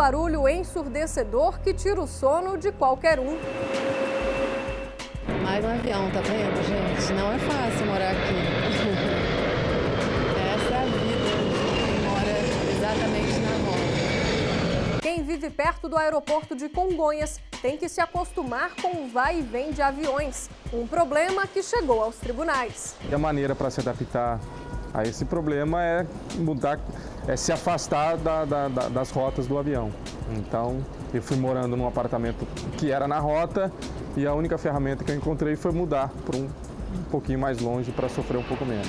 barulho ensurdecedor que tira o sono de qualquer um. Mais um avião, tá vendo, gente? Não é fácil morar aqui. Essa é a vida de quem mora exatamente na rota. Quem vive perto do aeroporto de Congonhas tem que se acostumar com o vai e vem de aviões. Um problema que chegou aos tribunais. E a maneira para se adaptar a esse problema é mudar, é se afastar das rotas do avião. Então, eu fui morando num apartamento que era na rota e a única ferramenta que eu encontrei foi mudar para um pouquinho mais longe para sofrer um pouco menos.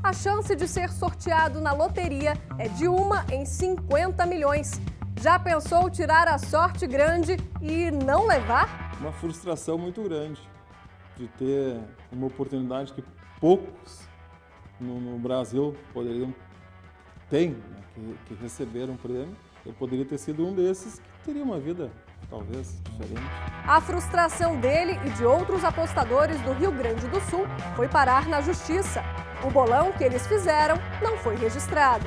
A chance de ser sorteado na loteria é de 1 em 50 milhões. Já pensou tirar a sorte grande e não levar? Uma frustração muito grande de ter uma oportunidade que poucos no Brasil poderiam ter, né, que receberam um prêmio. Eu poderia ter sido um desses que teria uma vida talvez diferente. A frustração dele e de outros apostadores do Rio Grande do Sul foi parar na justiça. O bolão que eles fizeram não foi registrado.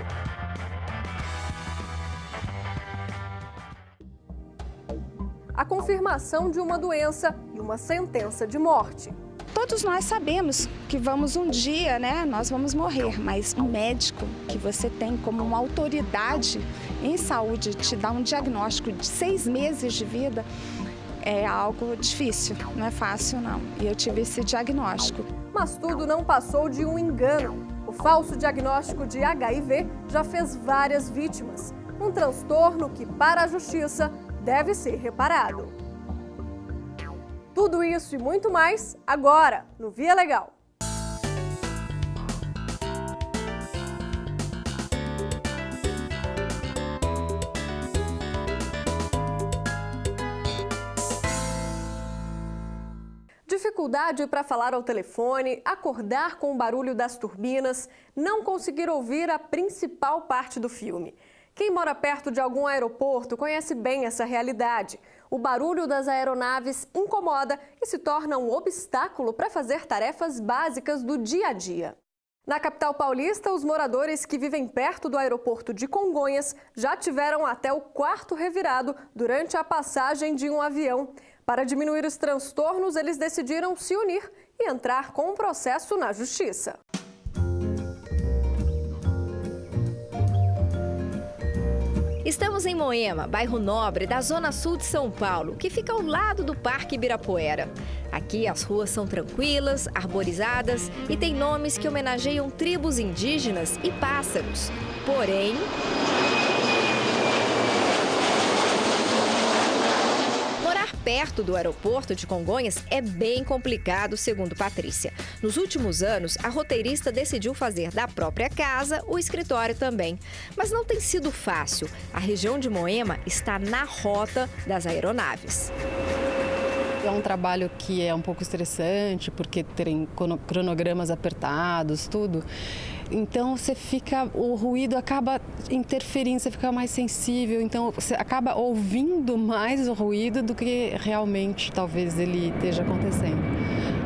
A confirmação de uma doença e uma sentença de morte. Todos nós sabemos que vamos um dia, nós vamos morrer, mas um médico que você tem como uma autoridade em saúde te dá um diagnóstico de 6 meses de vida é algo difícil, não é fácil não. E eu tive esse diagnóstico. Mas tudo não passou de um engano. O falso diagnóstico de HIV já fez várias vítimas. Um transtorno que, para a justiça, deve ser reparado. Tudo isso e muito mais agora no Via Legal. Dificuldade para falar ao telefone, acordar com o barulho das turbinas, não conseguir ouvir a principal parte do filme. Quem mora perto de algum aeroporto conhece bem essa realidade. O barulho das aeronaves incomoda e se torna um obstáculo para fazer tarefas básicas do dia a dia. Na capital paulista, os moradores que vivem perto do aeroporto de Congonhas já tiveram até o quarto revirado durante a passagem de um avião. Para diminuir os transtornos, eles decidiram se unir e entrar com um processo na justiça. Estamos em Moema, bairro nobre da zona sul de São Paulo, que fica ao lado do Parque Ibirapuera. Aqui as ruas são tranquilas, arborizadas e tem nomes que homenageiam tribos indígenas e pássaros. Porém, perto do aeroporto de Congonhas é bem complicado, segundo Patrícia. Nos últimos anos, a roteirista decidiu fazer da própria casa o escritório também. Mas não tem sido fácil. A região de Moema está na rota das aeronaves. É um trabalho que é um pouco estressante, porque tem cronogramas apertados, tudo. Então o ruído acaba interferindo, você fica mais sensível, então você acaba ouvindo mais o ruído do que realmente talvez ele esteja acontecendo.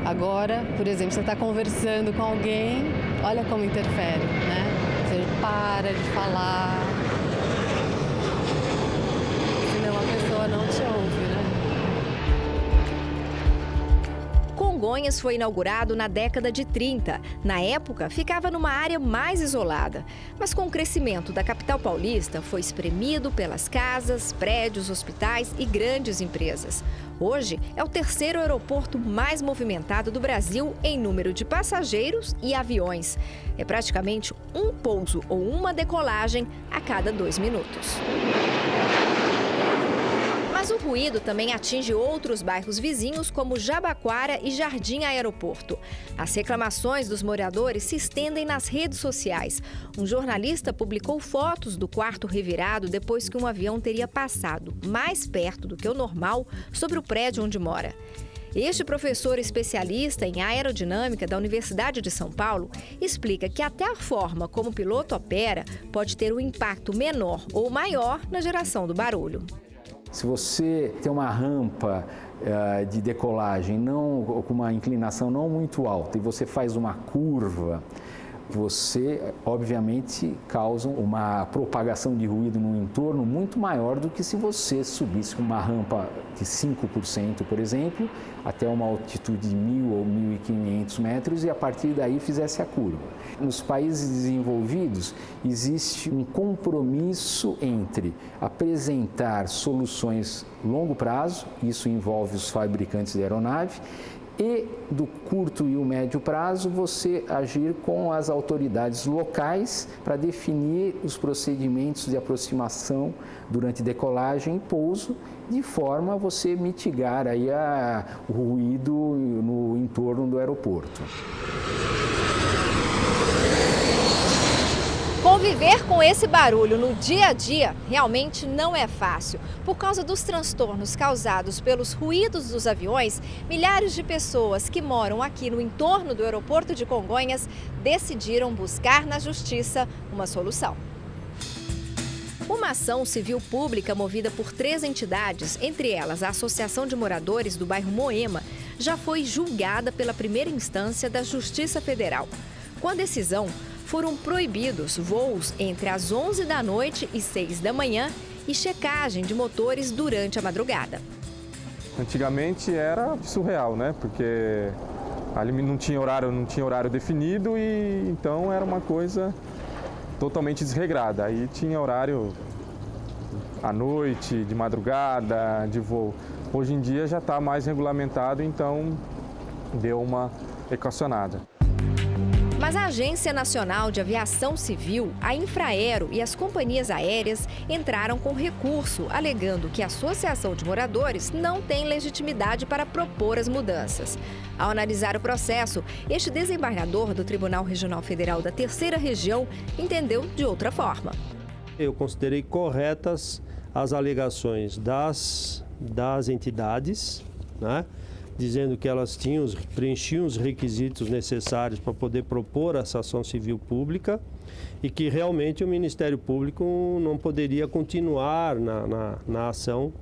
Agora, por exemplo, você está conversando com alguém, olha como interfere, né? Você para de falar, senão a pessoa não te ouve, né? Congonhas foi inaugurado na década de 30. Na época, ficava numa área mais isolada. Mas com o crescimento da capital paulista, foi espremido pelas casas, prédios, hospitais e grandes empresas. Hoje, é o terceiro aeroporto mais movimentado do Brasil em número de passageiros e aviões. É praticamente um pouso ou uma decolagem a cada 2 minutos. Mas o ruído também atinge outros bairros vizinhos, como Jabaquara e Jardim Aeroporto. As reclamações dos moradores se estendem nas redes sociais. Um jornalista publicou fotos do quarto revirado depois que um avião teria passado mais perto do que o normal sobre o prédio onde mora. Este professor especialista em aerodinâmica da Universidade de São Paulo explica que até a forma como o piloto opera pode ter um impacto menor ou maior na geração do barulho. Se você tem uma rampa de decolagem com uma inclinação não muito alta e você faz uma curva, você, obviamente, causa uma propagação de ruído no entorno muito maior do que se você subisse uma rampa de 5%, por exemplo, até uma altitude de 1.000 ou 1.500 metros e a partir daí fizesse a curva. Nos países desenvolvidos, existe um compromisso entre apresentar soluções longo prazo, isso envolve os fabricantes de aeronave, e do curto e o médio prazo você agir com as autoridades locais para definir os procedimentos de aproximação durante decolagem e pouso, de forma a você mitigar aí o ruído no entorno do aeroporto. Conviver com esse barulho no dia a dia realmente não é fácil. Por causa dos transtornos causados pelos ruídos dos aviões, milhares de pessoas que moram aqui no entorno do aeroporto de Congonhas decidiram buscar na justiça uma solução. Uma ação civil pública movida por 3 entidades, entre elas a Associação de Moradores do bairro Moema, já foi julgada pela primeira instância da Justiça Federal. Com a decisão, foram proibidos voos entre as 11 da noite e 6 da manhã e checagem de motores durante a madrugada. Antigamente era surreal, né? Porque ali não tinha horário definido e então era uma coisa totalmente desregrada. Aí tinha horário à noite, de madrugada, de voo. Hoje em dia já está mais regulamentado, então deu uma equacionada. Mas a Agência Nacional de Aviação Civil, a Infraero e as companhias aéreas entraram com recurso, alegando que a Associação de Moradores não tem legitimidade para propor as mudanças. Ao analisar o processo, este desembargador do Tribunal Regional Federal da Terceira Região entendeu de outra forma. Eu considerei corretas as alegações das entidades, né? Dizendo que elas preenchiam os requisitos necessários para poder propor essa ação civil pública e que realmente o Ministério Público não poderia continuar na ação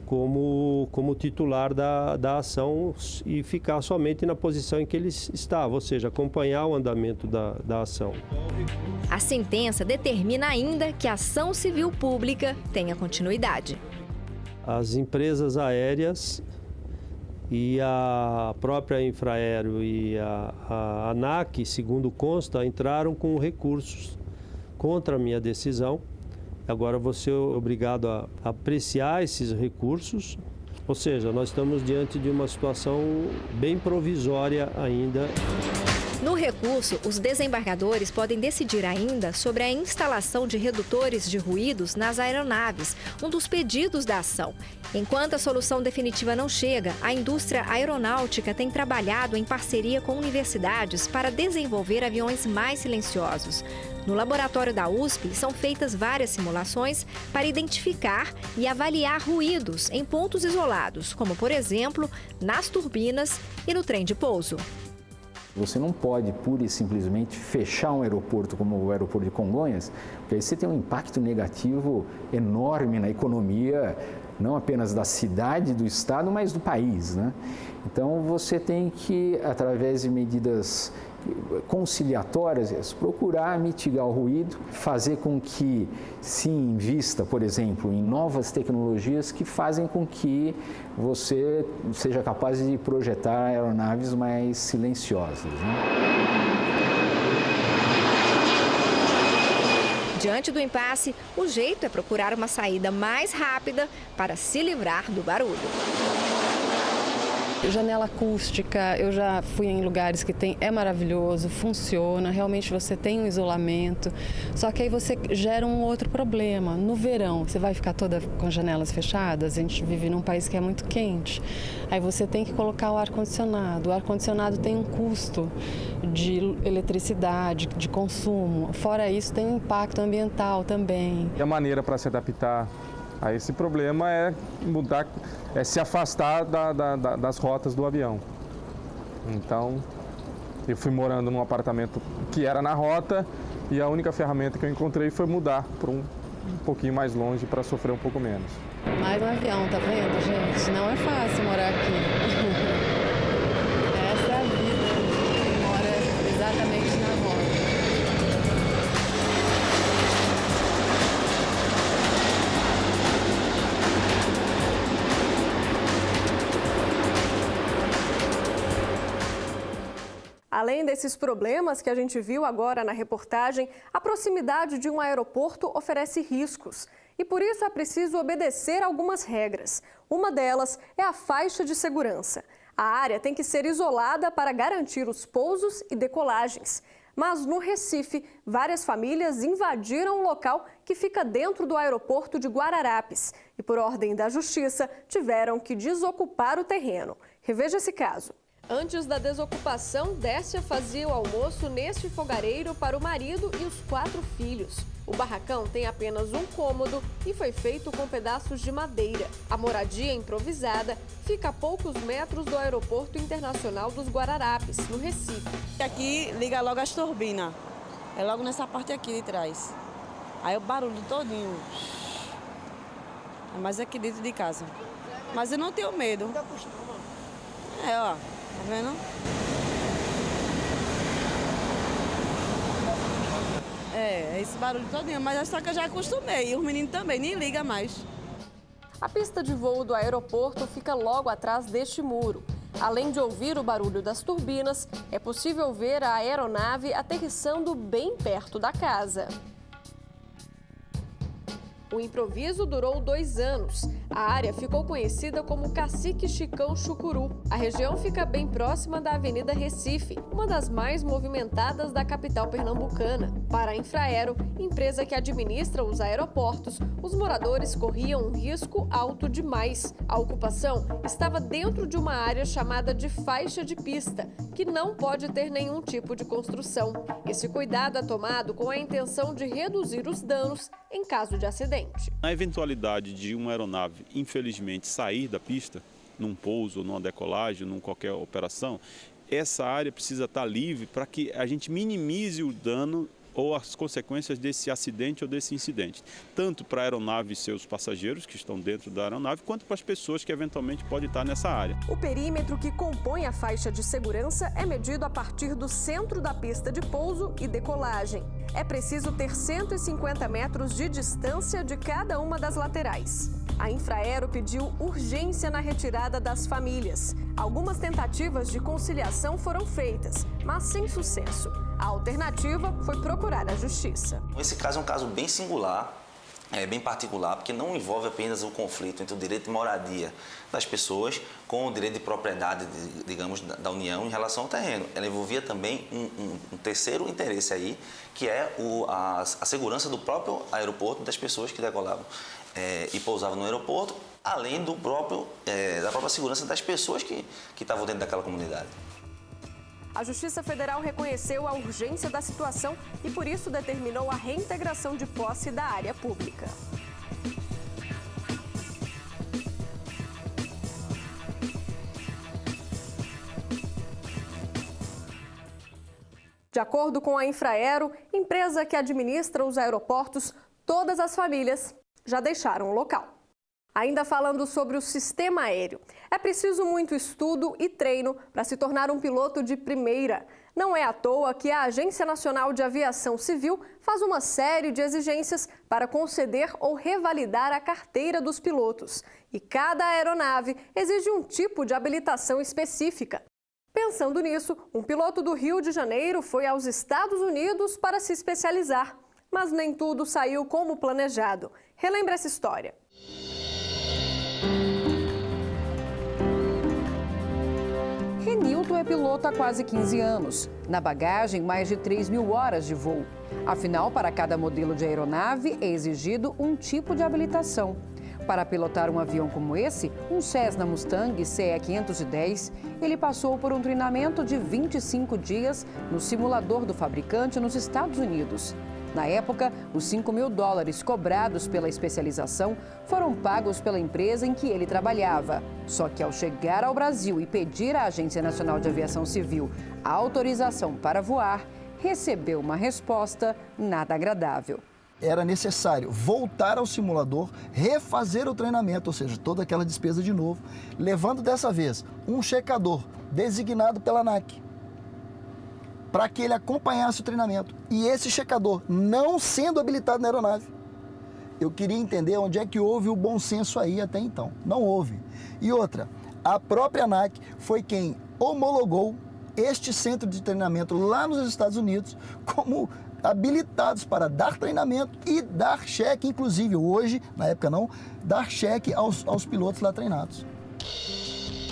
como titular da ação e ficar somente na posição em que ele estava, ou seja, acompanhar o andamento da ação. A sentença determina ainda que a ação civil pública tenha continuidade. As empresas aéreas e a própria Infraero e a ANAC, segundo consta, entraram com recursos contra a minha decisão. Agora vou ser obrigado a apreciar esses recursos, ou seja, nós estamos diante de uma situação bem provisória ainda. No recurso, os desembargadores podem decidir ainda sobre a instalação de redutores de ruídos nas aeronaves, um dos pedidos da ação. Enquanto a solução definitiva não chega, a indústria aeronáutica tem trabalhado em parceria com universidades para desenvolver aviões mais silenciosos. No laboratório da USP, são feitas várias simulações para identificar e avaliar ruídos em pontos isolados, como, por exemplo, nas turbinas e no trem de pouso. Você não pode, pura e simplesmente, fechar um aeroporto como o aeroporto de Congonhas, porque aí você tem um impacto negativo enorme na economia, não apenas da cidade, do estado, mas do país, né? Então, você tem que, através de medidas conciliatórias, procurar mitigar o ruído, fazer com que se invista, por exemplo, em novas tecnologias que fazem com que você seja capaz de projetar aeronaves mais silenciosas, né? Diante do impasse, o jeito é procurar uma saída mais rápida para se livrar do barulho. Janela acústica, eu já fui em lugares que tem, é maravilhoso, funciona, realmente você tem um isolamento, só que aí você gera um outro problema. No verão, você vai ficar toda com as janelas fechadas, a gente vive num país que é muito quente, aí você tem que colocar o ar-condicionado tem um custo de eletricidade, de consumo, fora isso tem um impacto ambiental também. E a maneira para se adaptar a esse problema é mudar, é se afastar das rotas do avião. Então, eu fui morando num apartamento que era na rota e a única ferramenta que eu encontrei foi mudar para um pouquinho mais longe para sofrer um pouco menos. Mais um avião, tá vendo, gente? Não é fácil morar aqui. Essa é a vida, quem mora exatamente na rota. Além desses problemas que a gente viu agora na reportagem, a proximidade de um aeroporto oferece riscos. E por isso é preciso obedecer algumas regras. Uma delas é a faixa de segurança. A área tem que ser isolada para garantir os pousos e decolagens. Mas no Recife, várias famílias invadiram o local que fica dentro do aeroporto de Guararapes e, por ordem da Justiça, tiveram que desocupar o terreno. Reveja esse caso. Antes da desocupação, Décia fazia o almoço neste fogareiro para o marido e os 4 filhos. O barracão tem apenas um cômodo e foi feito com pedaços de madeira. A moradia improvisada fica a poucos metros do Aeroporto Internacional dos Guararapes, no Recife. Aqui liga logo as turbinas, é logo nessa parte aqui de trás. Aí o barulho todinho, é mais aqui dentro de casa. Mas eu não tenho medo. É, ó, tá vendo? É esse barulho todinho, mas só que eu já acostumei, e os meninos também, nem ligam mais. A pista de voo do aeroporto fica logo atrás deste muro. Além de ouvir o barulho das turbinas, é possível ver a aeronave aterrissando bem perto da casa. O improviso durou 2 anos. A área ficou conhecida como Cacique Chicão Chucuru. A região fica bem próxima da Avenida Recife, uma das mais movimentadas da capital pernambucana. Para a Infraero, empresa que administra os aeroportos, os moradores corriam um risco alto demais. A ocupação estava dentro de uma área chamada de faixa de pista, que não pode ter nenhum tipo de construção. Esse cuidado é tomado com a intenção de reduzir os danos em caso de acidente. Na eventualidade de uma aeronave, infelizmente, sair da pista, num pouso, numa decolagem, numa qualquer operação, essa área precisa estar livre para que a gente minimize o dano ou as consequências desse acidente ou desse incidente, tanto para a aeronave e seus passageiros que estão dentro da aeronave, quanto para as pessoas que eventualmente podem estar nessa área. O perímetro que compõe a faixa de segurança é medido a partir do centro da pista de pouso e decolagem. É preciso ter 150 metros de distância de cada uma das laterais. A Infraero pediu urgência na retirada das famílias. Algumas tentativas de conciliação foram feitas, mas sem sucesso. A alternativa foi procurar a justiça. Esse caso é um caso bem singular, bem particular, porque não envolve apenas o conflito entre o direito de moradia das pessoas com o direito de propriedade, digamos, da União em relação ao terreno. Ela envolvia também um terceiro interesse aí, que é a segurança do próprio aeroporto, das pessoas que decolavam e pousavam no aeroporto, além da própria segurança das pessoas que estavam dentro daquela comunidade. A Justiça Federal reconheceu a urgência da situação e, por isso, determinou a reintegração de posse da área pública. De acordo com a Infraero, empresa que administra os aeroportos, todas as famílias já deixaram o local. Ainda falando sobre o sistema aéreo, é preciso muito estudo e treino para se tornar um piloto de primeira. Não é à toa que a Agência Nacional de Aviação Civil faz uma série de exigências para conceder ou revalidar a carteira dos pilotos. E cada aeronave exige um tipo de habilitação específica. Pensando nisso, um piloto do Rio de Janeiro foi aos Estados Unidos para se especializar. Mas nem tudo saiu como planejado. Relembra essa história. Renilton é piloto há quase 15 anos. Na bagagem, mais de 3.000 horas de voo. Afinal, para cada modelo de aeronave é exigido um tipo de habilitação. Para pilotar um avião como esse, um Cessna Mustang CE-510, ele passou por um treinamento de 25 dias no simulador do fabricante nos Estados Unidos. Na época, os $5.000 cobrados pela especialização foram pagos pela empresa em que ele trabalhava. Só que ao chegar ao Brasil e pedir à Agência Nacional de Aviação Civil a autorização para voar, recebeu uma resposta nada agradável. Era necessário voltar ao simulador, refazer o treinamento, ou seja, toda aquela despesa de novo, levando dessa vez um checador designado pela ANAC, para que ele acompanhasse o treinamento. E esse checador não sendo habilitado na aeronave. Eu queria entender onde é que houve o bom senso aí até então. Não houve. E outra, a própria ANAC foi quem homologou este centro de treinamento lá nos Estados Unidos como habilitados para dar treinamento e dar cheque, inclusive hoje, na época não, dar cheque aos pilotos lá treinados.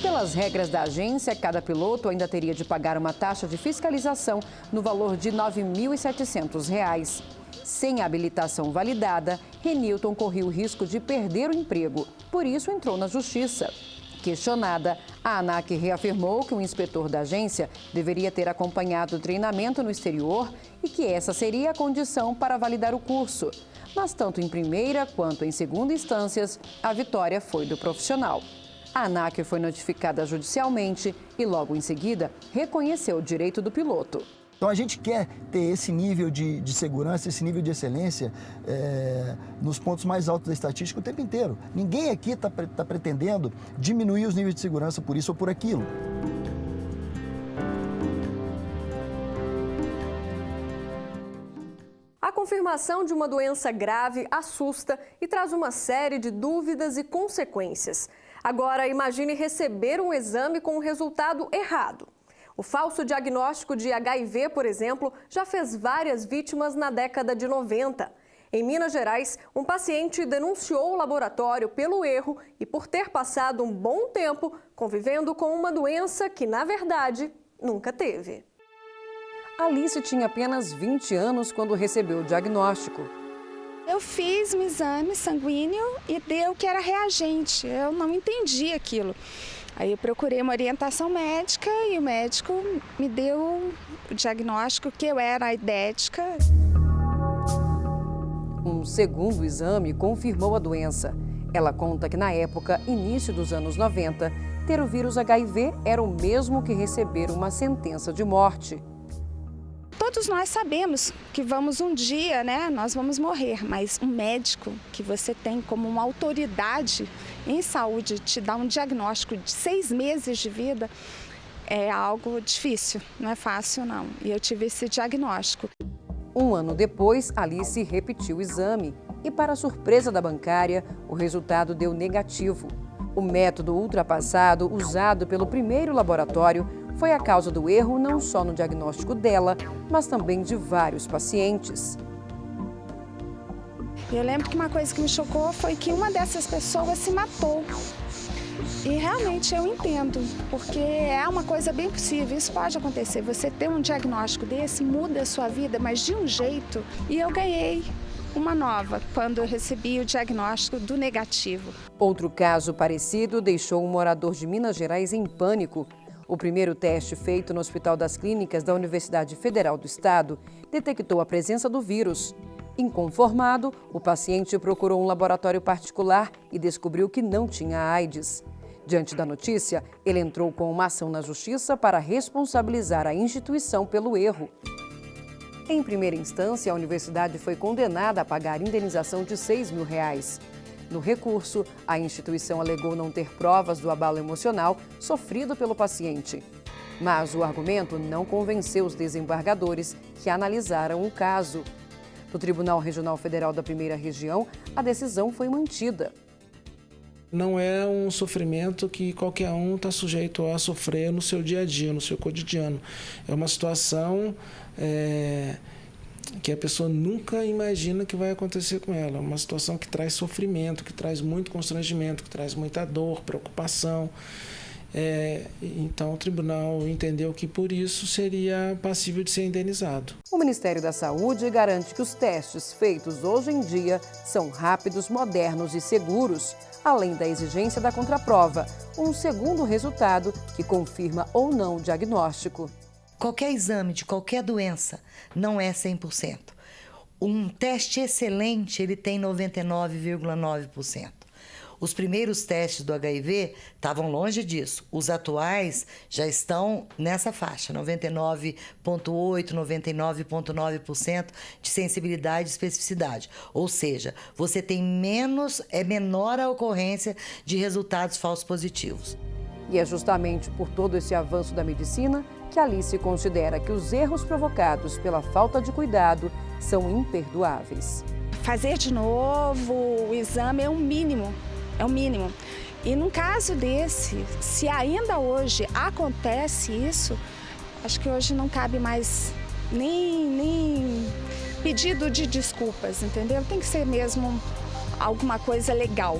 Pelas regras da agência, cada piloto ainda teria de pagar uma taxa de fiscalização no valor de R$ 9.700. Sem a habilitação validada, Renilton corria o risco de perder o emprego. Por isso, entrou na justiça. Questionada, a ANAC reafirmou que o inspetor da agência deveria ter acompanhado o treinamento no exterior e que essa seria a condição para validar o curso. Mas tanto em primeira quanto em segunda instâncias, a vitória foi do profissional. A ANAC foi notificada judicialmente e, logo em seguida, reconheceu o direito do piloto. Então, a gente quer ter esse nível de segurança, esse nível de excelência nos pontos mais altos da estatística o tempo inteiro. Ninguém aqui está pretendendo diminuir os níveis de segurança por isso ou por aquilo. A confirmação de uma doença grave assusta e traz uma série de dúvidas e consequências. Agora, imagine receber um exame com um resultado errado. O falso diagnóstico de HIV, por exemplo, já fez várias vítimas na década de 90. Em Minas Gerais, um paciente denunciou o laboratório pelo erro e por ter passado um bom tempo convivendo com uma doença que, na verdade, nunca teve. Alice tinha apenas 20 anos quando recebeu o diagnóstico. Eu fiz um exame sanguíneo e deu que era reagente. Eu não entendi aquilo. Aí eu procurei uma orientação médica e o médico me deu o diagnóstico que eu era aidética. Um segundo exame confirmou a doença. Ela conta que na época, início dos anos 90, ter o vírus HIV era o mesmo que receber uma sentença de morte. Todos nós sabemos que vamos um dia, nós vamos morrer, mas um médico que você tem como uma autoridade em saúde te dá um diagnóstico de 6 meses de vida é algo difícil, não é fácil não. E eu tive esse diagnóstico. Um ano depois, Alice repetiu o exame e, para surpresa da bancária, o resultado deu negativo. O método ultrapassado usado pelo primeiro laboratório foi a causa do erro não só no diagnóstico dela, mas também de vários pacientes. Eu lembro que uma coisa que me chocou foi que uma dessas pessoas se matou. E realmente eu entendo, porque é uma coisa bem possível, isso pode acontecer. Você ter um diagnóstico desse muda a sua vida, mas de um jeito. E eu ganhei uma nova quando eu recebi o diagnóstico do negativo. Outro caso parecido deixou um morador de Minas Gerais em pânico. O primeiro teste feito no Hospital das Clínicas da Universidade Federal do Estado detectou a presença do vírus. Inconformado, o paciente procurou um laboratório particular e descobriu que não tinha AIDS. Diante da notícia, ele entrou com uma ação na Justiça para responsabilizar a instituição pelo erro. Em primeira instância, a universidade foi condenada a pagar indenização de R$ 6 mil. No recurso, a instituição alegou não ter provas do abalo emocional sofrido pelo paciente. Mas o argumento não convenceu os desembargadores que analisaram o caso. No Tribunal Regional Federal da Primeira Região, a decisão foi mantida. Não é um sofrimento que qualquer um está sujeito a sofrer no seu dia a dia, no seu cotidiano. É uma situação que a pessoa nunca imagina que vai acontecer com ela. É uma situação que traz sofrimento, que traz muito constrangimento, que traz muita dor, preocupação. Então o tribunal entendeu que por isso seria passível de ser indenizado. O Ministério da Saúde garante que os testes feitos hoje em dia são rápidos, modernos e seguros, além da exigência da contraprova, um segundo resultado que confirma ou não o diagnóstico. Qualquer exame de qualquer doença não é 100%. Um teste excelente, ele tem 99,9%. Os primeiros testes do HIV estavam longe disso. Os atuais já estão nessa faixa, 99,8%, 99,9% de sensibilidade e especificidade. Ou seja, você tem menor a ocorrência de resultados falsos positivos. E é justamente por todo esse avanço da medicina que Alice considera que os erros provocados pela falta de cuidado são imperdoáveis. Fazer de novo o exame é o mínimo. É o mínimo. E num caso desse, se ainda hoje acontece isso, Acho que hoje não cabe mais nem pedido de desculpas, entendeu? Tem que ser mesmo alguma coisa legal.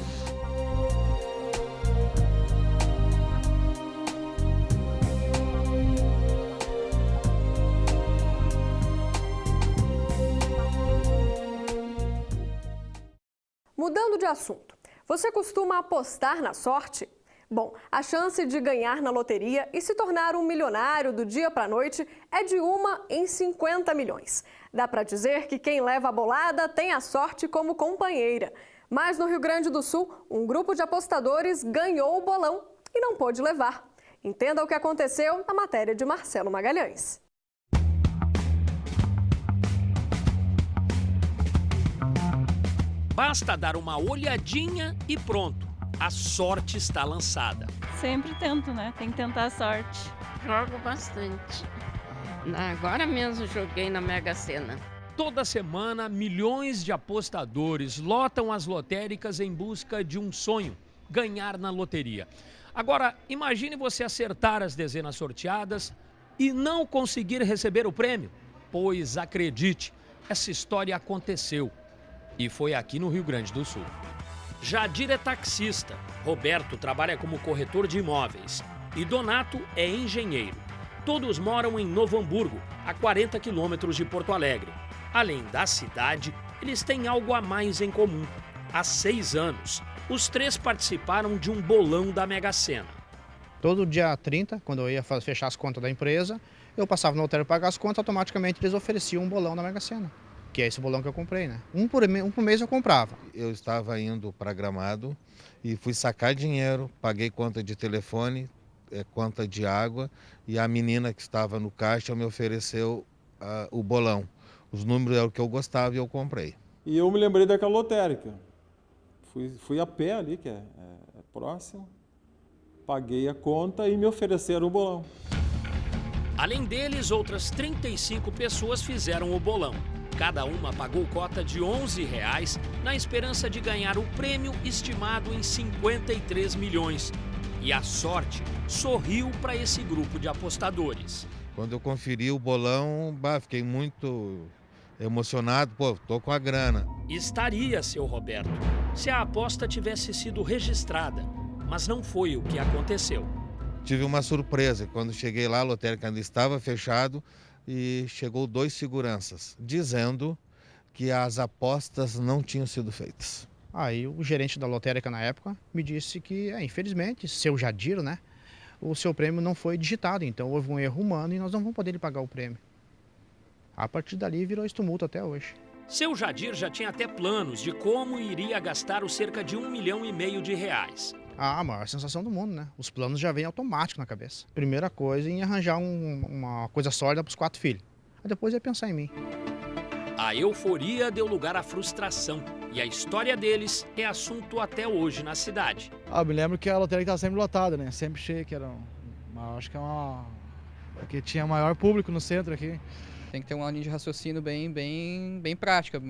Mudando de assunto, você costuma apostar na sorte? Bom, a chance de ganhar na loteria e se tornar um milionário do dia para a noite é de 1 em 50 milhões. Dá para dizer que quem leva a bolada tem a sorte como companheira. Mas no Rio Grande do Sul, um grupo de apostadores ganhou o bolão e não pôde levar. Entenda o que aconteceu na matéria de Marcelo Magalhães. Basta dar uma olhadinha e pronto, a sorte está lançada. Sempre tento, né? Tem que tentar a sorte. Jogo bastante. Agora mesmo joguei na Mega Sena. Toda semana, milhões de apostadores lotam as lotéricas em busca de um sonho, ganhar na loteria. Agora, imagine você acertar as dezenas sorteadas e não conseguir receber o prêmio. Pois acredite, essa história aconteceu. E foi aqui no Rio Grande do Sul. Jadir é taxista, Roberto trabalha como corretor de imóveis e Donato é engenheiro. Todos moram em Novo Hamburgo, a 40 quilômetros de Porto Alegre. Além da cidade, eles têm algo a mais em comum. Há 6 anos, os 3 participaram de um bolão da Mega Sena. Todo dia 30, quando eu ia fechar as contas da empresa, eu passava no loteiro para pagar as contas, automaticamente eles ofereciam um bolão da Mega Sena. Que é esse bolão que eu comprei, né? Um por mês eu comprava. Eu estava indo para Gramado e fui sacar dinheiro, paguei conta de telefone, conta de água e a menina que estava no caixa me ofereceu o bolão. Os números eram o que eu gostava e eu comprei. E eu me lembrei daquela lotérica. Fui a pé ali, que é próximo, paguei a conta e me ofereceram o bolão. Além deles, outras 35 pessoas fizeram o bolão. Cada uma pagou cota de R$ 11 na esperança de ganhar o prêmio estimado em 53 milhões. E a sorte sorriu para esse grupo de apostadores. Quando eu conferi o bolão, fiquei muito emocionado. Pô, tô com a grana. Estaria, seu Roberto, se a aposta tivesse sido registrada, mas não foi o que aconteceu. Tive uma surpresa. Quando cheguei lá, a lotérica ainda estava fechado. E chegou 2 seguranças, dizendo que as apostas não tinham sido feitas. Aí o gerente da lotérica na época me disse que, infelizmente, seu Jadir, né, o seu prêmio não foi digitado, então houve um erro humano e nós não vamos poder lhe pagar o prêmio. A partir dali virou esse tumulto até hoje. Seu Jadir já tinha até planos de como iria gastar os cerca de R$1,5 milhão. A maior sensação do mundo, né? Os planos já vêm automático na cabeça. Primeira coisa em arranjar uma coisa sólida para os 4 filhos. Aí depois é pensar em mim. A euforia deu lugar à frustração. E a história deles é assunto até hoje na cidade. Eu me lembro que a lotérica estava sempre lotada, né? Sempre cheia, acho que que tinha maior público no centro aqui. Tem que ter uma linha de raciocínio bem prática,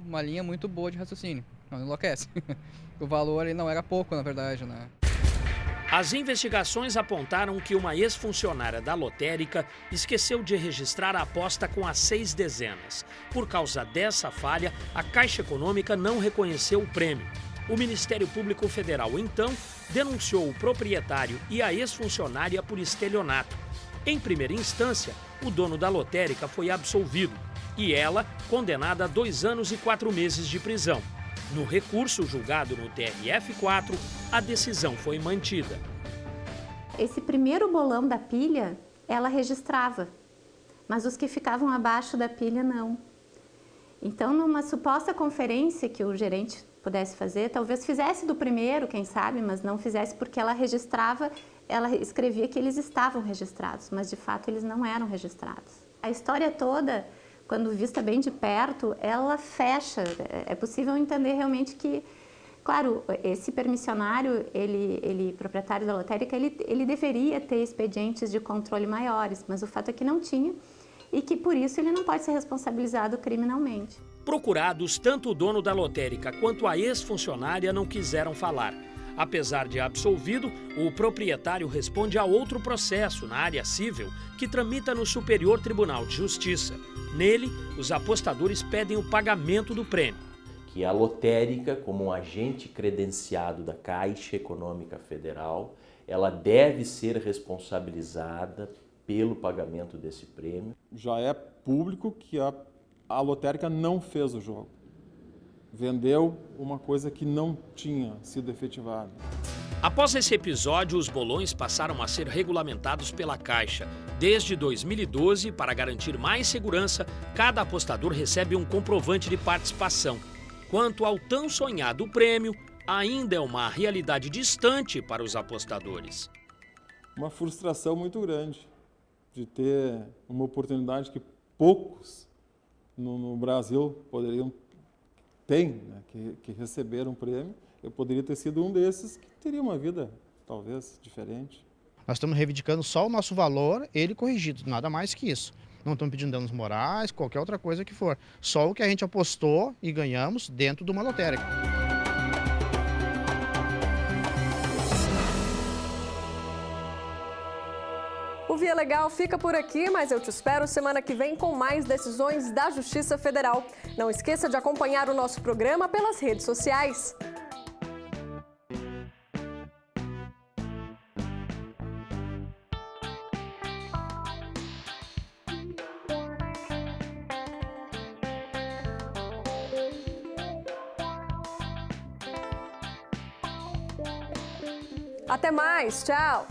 uma linha muito boa de raciocínio. Não enlouquece. O valor ali não era pouco, na verdade, né? As investigações apontaram que uma ex-funcionária da lotérica esqueceu de registrar a aposta com as 6 dezenas. Por causa dessa falha, a Caixa Econômica não reconheceu o prêmio. O Ministério Público Federal, então, denunciou o proprietário e a ex-funcionária por estelionato. Em primeira instância, o dono da lotérica foi absolvido e ela condenada a 2 anos e 4 meses de prisão. No recurso julgado no TRF4, a decisão foi mantida. Esse primeiro bolão da pilha, ela registrava, mas os que ficavam abaixo da pilha não. Então, numa suposta conferência que o gerente pudesse fazer, talvez fizesse do primeiro, quem sabe, mas não fizesse porque ela registrava, ela escrevia que eles estavam registrados, mas de fato eles não eram registrados. A história toda, quando vista bem de perto, ela fecha. É possível entender realmente que, claro, esse permissionário, proprietário da lotérica, ele deveria ter expedientes de controle maiores, mas o fato é que não tinha e que, por isso, ele não pode ser responsabilizado criminalmente. Procurados, tanto o dono da lotérica quanto a ex-funcionária não quiseram falar. Apesar de absolvido, o proprietário responde a outro processo na área civil que tramita no Superior Tribunal de Justiça. Nele, os apostadores pedem o pagamento do prêmio. Que a lotérica, como um agente credenciado da Caixa Econômica Federal, ela deve ser responsabilizada pelo pagamento desse prêmio. Já é público que a lotérica não fez o jogo. Vendeu uma coisa que não tinha sido efetivada. Após esse episódio, os bolões passaram a ser regulamentados pela Caixa. Desde 2012, para garantir mais segurança, cada apostador recebe um comprovante de participação. Quanto ao tão sonhado prêmio, ainda é uma realidade distante para os apostadores. Uma frustração muito grande de ter uma oportunidade que poucos no Brasil poderiam ter, né, que receberam um prêmio. Eu poderia ter sido um desses que teria uma vida, talvez, diferente. Nós estamos reivindicando só o nosso valor, ele corrigido, nada mais que isso. Não estamos pedindo danos morais, qualquer outra coisa que for. Só o que a gente apostou e ganhamos dentro de uma lotérica. O Via Legal fica por aqui, mas eu te espero semana que vem com mais decisões da Justiça Federal. Não esqueça de acompanhar o nosso programa pelas redes sociais. Até mais, tchau!